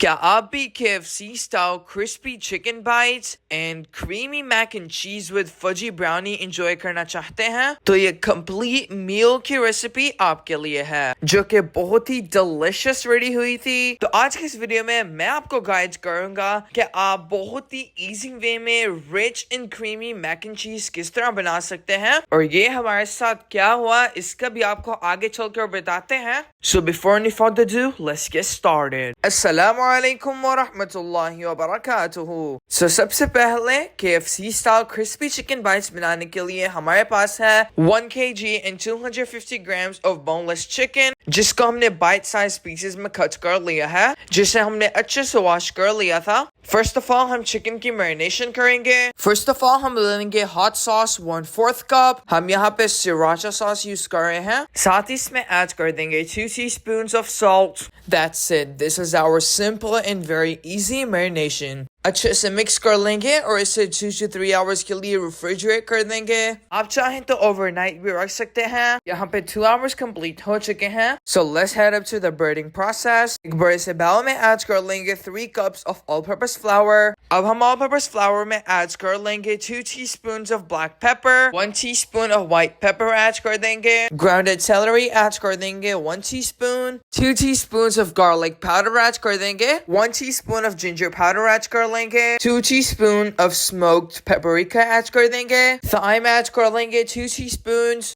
क्या आप भी KFC style crispy chicken bites and creamy mac and cheese with fudgy brownie enjoy करना चाहते हैं? तो ये complete meal की रेसिपी आपके लिए है जो कि बहुत ही delicious रेडी हुई थी। तो आज के इस वीडियो में मैं आपको गाइड करूंगा कि आप बहुत ही easy वे में rich and creamy mac and cheese किस तरह बना सकते हैं और ये हमारे साथ क्या हुआ इसका भी आपको आगे चलकर बताते हैं। So before any further ado, let's get started. Assalamualaikum warahmatullahi wabarakatuh. So सबसे पहले KFC style crispy chicken bites बनाने के लिए हमारे पास है 1 kg and 250 grams of boneless chicken जिसको हमने bite size pieces में cut कर लिया है जिसे हमने अच्छे से wash कर लिया था। First of all हम चिकन की मैरिनेशन करेंगे। First of all हम लेंगे hot sauce 1/4 cup। हम यहाँ पे sriracha sauce यूज कर रहे हैं। साथ ही इसमें ऐड कर देंगे 2 teaspoons of salt। That's it. This is our simple and very easy marination। अच्छे से मिक्स कर लेंगे और इसे 2 to 3 hours के लिए रेफ्रिजरेट कर देंगे। आप चाहें तो ओवरनाइट भी रख सकते हैं। यहाँ पे 2 hours कंप्लीट हो चुके हैं। So let's head up to the breading process। एक बड़े से बाउल में ऐड कर लेंगे 3 cups of all-purpose flour। अब हम all-purpose flour में ऐड कर लेंगे 2 teaspoons of black pepper, 1 teaspoon of white pepper add कर देंगे। Grounded celery ऐड कर देंगे 1 teaspoon, 2 teaspoons of garlic powder add कर देंगे, 1 teaspoon of ginger powder add कर लेंगे, 2 teaspoon of smoked paprika add कर देंगे, thyme ऐड कर लेंगे 2 teaspoons,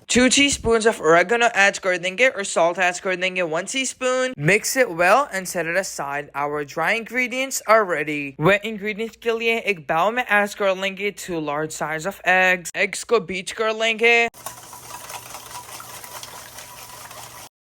2 teaspoons of oregano add कर देंगे और salt ऐड कर देंगे 1 teaspoon. Mix it well and set it aside. Our dry ingredients are ready. Wet ingredients के लिए एक बाउल में ऐड कर लेंगे 2 large size of eggs. Eggs को बीट कर लेंगे।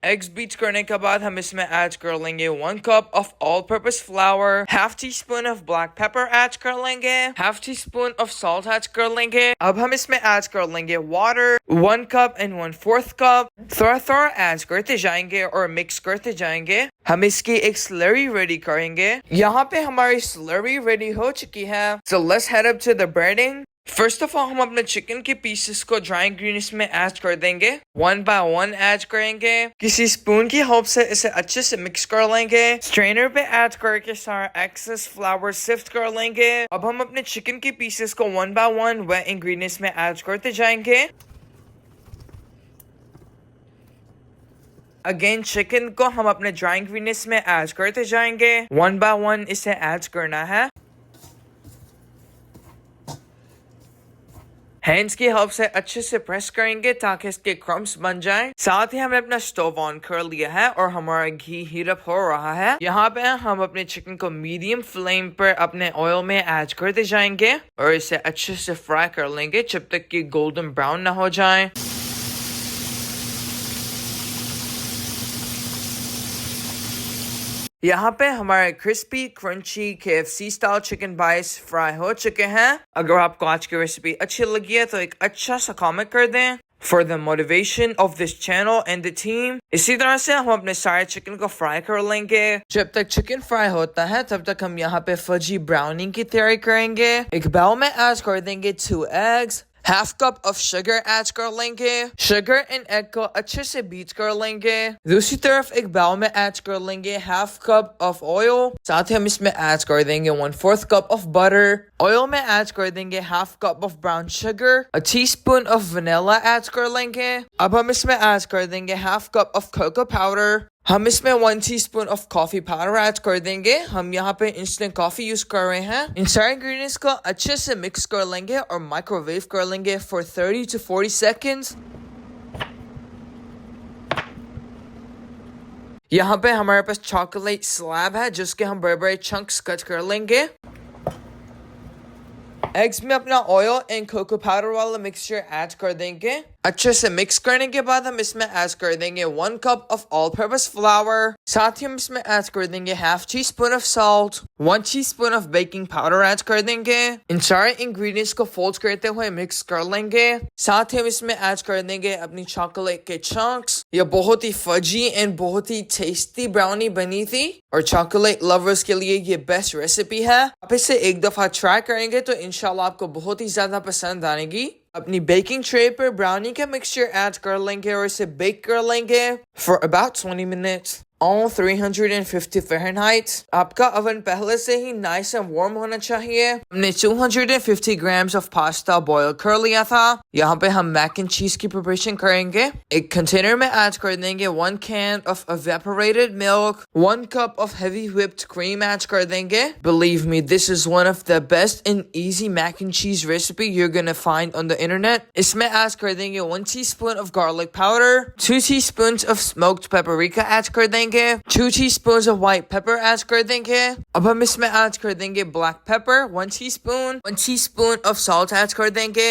Eggs बीट करने के बाद हम इसमें ऐड कर लेंगे 1 cup of all-purpose flour, half teaspoon of black pepper add कर लेंगे, half teaspoon of salt add कर लेंगे। अब हम इसमें ऐड कर लेंगे water, 1 cup and 1/4 cup। थोड़ा ऐड करते जाएंगे और मिक्स करते जाएंगे। हम इसकी एक slurry रेडी करेंगे। यहाँ पे हमारी slurry रेडी हो चुकी है। So let's head up to the breading। First of all हम अपने चिकन के पीसेस को ड्राई इंग्रेडिएंट्स में ऐड कर देंगे। 1 by 1 ऐड करेंगे। किसी स्पून की हेल्प से इसे अच्छे से मिक्स कर लेंगे। स्ट्रेनर पे ऐड करके सारा एक्सेस फ्लावर सिफ्ट कर लेंगे। अब हम अपने चिकन के पीसेस को 1 by 1 वेट इंग्रेडिएंट्स में ऐड करते जाएंगे। अगेन चिकन को हम अपने ड्राई इंग्रेडिएंट्स में ऐड करते जाएंगे। 1 by 1 इसे ऐड करना है। हैंड्स की हेल्प से अच्छे से प्रेस करेंगे ताकि इसके क्रम्स बन जाएं। साथ ही हमने अपना स्टोव ऑन कर लिया है और हमारा घी हीट अप हो रहा है। यहाँ पे हम अपने चिकन को मीडियम फ्लेम पर अपने ऑयल में ऐड करते जाएंगे और इसे अच्छे से फ्राई कर लेंगे जब तक कि गोल्डन ब्राउन ना हो जाए। यहाँ पे हमारे crispy crunchy KFC style chicken bytes fry हो चुके हैं। अगर आपको आज की रेसिपी अच्छी लगी है तो एक अच्छा सा कमेंट कर दें for the motivation of this channel and the team। इसी तरह से हम अपने सारे चिकन को फ्राई कर लेंगे। जब तक चिकन फ्राई होता है तब तक हम यहाँ पे फजी ब्राउनी की तैयारी करेंगे। एक बाउल में ऐड कर देंगे 2 eggs, half cup of sugar add कर लेंगे। शुगर एंड एग को अच्छे से बीट कर लेंगे। दूसरी तरफ एक बाउल में ऐड कर लेंगे half cup of oil। साथ ही हम इसमें ऐड कर देंगे 1/4 cup of butter। ऑयल में ऐड कर देंगे half cup of brown sugar, a teaspoon of vanilla add कर लेंगे। अब हम इसमें ऐड कर देंगे half cup of cocoa powder। हम इसमें 1 teaspoon of coffee powder add कर देंगे। हम यहाँ पे इंस्टेंट कॉफी यूज कर रहे हैं। इन सारे इंग्रेडिएंट्स को अच्छे से मिक्स कर लेंगे और माइक्रोवेव कर लेंगे for 30 to 40 seconds। यहाँ पे हमारे पास चॉकलेट स्लैब है जिसके हम बड़े बड़े चंक्स कट कर लेंगे। एग्स में अपना ऑयल एंड कोको पाउडर वाला मिक्सचर ऐड कर देंगे। अच्छे से मिक्स करने के बाद हम इसमें ऐड कर देंगे 1 cup of all-purpose flour। साथ ही हम इसमें ऐड कर देंगे half teaspoon of salt, 1 teaspoon of baking powder add कर देंगे। इन सारे इंग्रेडिएंट्स को फोल्ड करते हुए मिक्स कर लेंगे। साथ ही हम इसमें ऐड कर देंगे अपनी चॉकलेट के चंक्स। यह बहुत ही फजी एंड बहुत ही टेस्टी ब्राउनी बनी थी और चॉकलेट लवर्स के लिए ये बेस्ट रेसिपी है। आप इसे एक दफा ट्राई करेंगे तो इंशाल्लाह आपको बहुत ही ज्यादा पसंद आएगी। अपनी बेकिंग ट्रे पर ब्राउनी का मिक्सचर ऐड कर लेंगे और इसे बेक कर लेंगे for about 20 minutes on 350 Fahrenheit. आपका ओवन पहले से ही nice and warm होना चाहिए. हमने 250 grams of pasta boil कर लिया था. यहाँ पे हम mac and cheese की preparation करेंगे. एक container में ऐड कर देंगे 1 can of evaporated milk, 1 cup of heavy whipped cream add कर देंगे. Believe me, this is one of the best and easy mac and cheese recipe you're gonna find on the internet. इसमें add कर देंगे 1 teaspoon of garlic powder, 2 teaspoons of smoked paprika add कर देंगे, 2 teaspoons of white pepper add कर देंगे. अब हम इसमें ऐड कर देंगे black pepper 1 teaspoon, 1 teaspoon of salt add कर देंगे,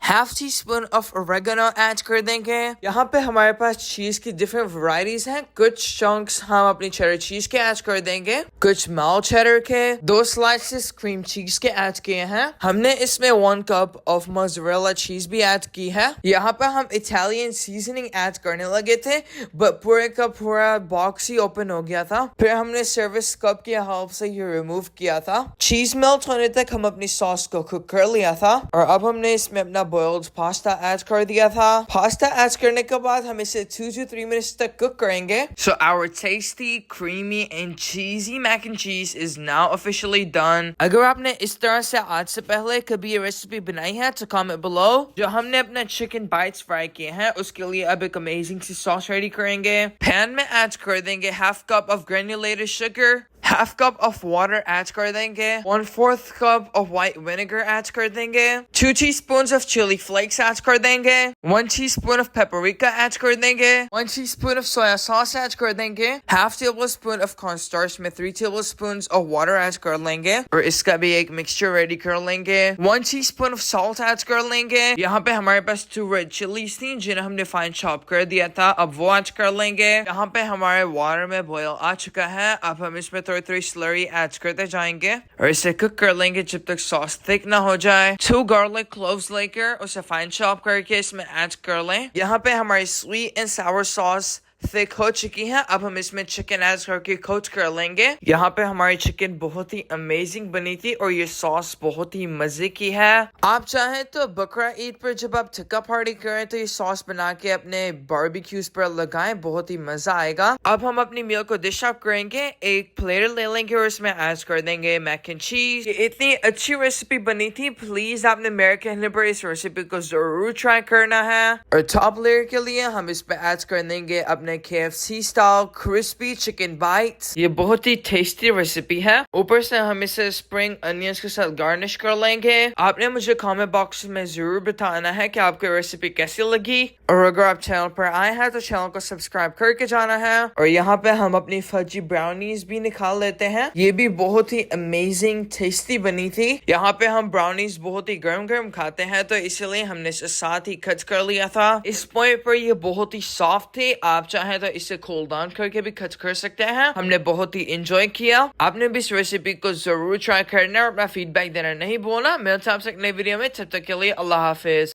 half tea spoon of oregano add कर देंगे. यहाँ पे हमारे पास चीज की डिफरेंट वैरायटीज हैं. कुछ चंक्स हम अपनी चेडर चीज के ऐड कर देंगे, कुछ माल चेडर के, 2 स्लाइसेस क्रीम चीज के ऐड किए हैं. हमने इसमें 1 कप ऑफ मोज़रेला चीज भी ऐड की है. यहाँ पे हम इटालियन सीजनिंग ऐड करने लगे थे बट पूरे का पूरा बॉक्स ही ओपन हो गया था. फिर हमने सर्विस कप की हेल्प से ये रिमूव किया था. चीज मेल्ट होने तक हम अपनी सॉस को कुक कर लिया था और अब हमने इसमें अपना boiled pasta ऐड कर दिया था. पास्ता ऐड करने के बाद हम इसे 2 to 3 minutes तक कुक करेंगे. So our tasty, creamy and cheesy mac and cheese is now officially done. अगर आपने इस तरह से आज से पहले कभी ये रेसिपी बनाई है तो कमेंट below. जो हमने अपना चिकन बाइट्स फ्राई किए हैं उसके लिए अब एक अमेजिंग सी सॉस रेडी करेंगे. पैन में ऐड कर देंगे half cup of granulated sugar, half cup of water add कर देंगे, 1/4 cup of white vinegar add कर देंगे, 2 teaspoon of chilli flakes add कर देंगे, 1 टीस्पून ऑफ पेपरिका ऐड कर देंगे, 1 teaspoon of soya sauce add कर देंगे, हाफ टेबलस्पून ऑफ कॉर्नस्टार्च में 3 टेबलस्पून ऑफ वाटर ऐड कर लेंगे और इसका भी एक मिक्सचर रेडी कर लेंगे. 1 टीस्पून ऑफ सॉल्ट ऐड कर लेंगे. यहाँ पे हमारे पास 2 रेड चिलीज थी जिन्हें हमने फाइन चॉप कर दिया था, अब वो ऐड कर लेंगे. यहाँ पे हमारे वाटर में बॉयल आ चुका है. अब हम इसमें थोड़ी स्लरी ऐड करते जाएंगे और इसे कुक कर लेंगे जब तक सॉस थिक ना हो जाए. 2 गार्लिक क्लोव्स लेकर उसे फाइन चॉप करके इसमें ऐड कर लें. यहाँ पे हमारी sweet and Sawar sauce thick हो चुकी है. अब हम इसमें चिकन ऐड करके कोट कर लेंगे. यहाँ पे हमारी चिकन बहुत ही अमेजिंग बनी थी और ये सॉस बहुत ही मजे की है. आप चाहें तो बकरा ईद पर जब आप टिक्का पार्टी करें तो ये सॉस बना के अपने बारबेक्यूज पर लगाएं, बहुत ही मजा आएगा. अब हम अपनी मील को डिश अप करेंगे. एक प्लेट ले लेंगे और इसमें ऐड कर देंगे मैक एंड चीज. ये इतनी अच्छी रेसिपी बनी थी, प्लीज आपने मेरे कहने पर इस रेसिपी को जरूर ट्राई करना है. और टॉप लेयर के लिए हम इसमें ऐड कर देंगे अपने KFC style crispy chicken bytes. ये बहुत ही टेस्टी रेसिपी है. ऊपर से हम इसे स्प्रिंग अनियंस के साथ गार्निश कर लेंगे. आपने मुझे कमेंट बॉक्स में जरूर बताना है कि आपको रेसिपी कैसी लगी और अगर आप चैनल पर आए हैं तो चैनल को सब्सक्राइब करके जाना है. और यहाँ पे हम अपनी फजी ब्राउनीज भी निकाल लेते हैं. ये भी बहुत ही अमेजिंग टेस्टी बनी थी. यहाँ पे हम ब्राउनीज बहुत ही गर्म गर्म खाते हैं तो इसलिए हमने इसे साथ ही कट कर लिया था. इस पॉइंट पर ये बहुत ही सॉफ्ट थी. आप चाहे तो इसे कूल डाउन करके भी कट कर सकते हैं. हमने बहुत ही एंजॉय किया. आपने भी इस रेसिपी को जरूर ट्राई करना और अपना फीडबैक देना नहीं भूलना. मिलते हैं आपसे एक नई वीडियो में. तब तक के लिए अल्लाह हाफिज.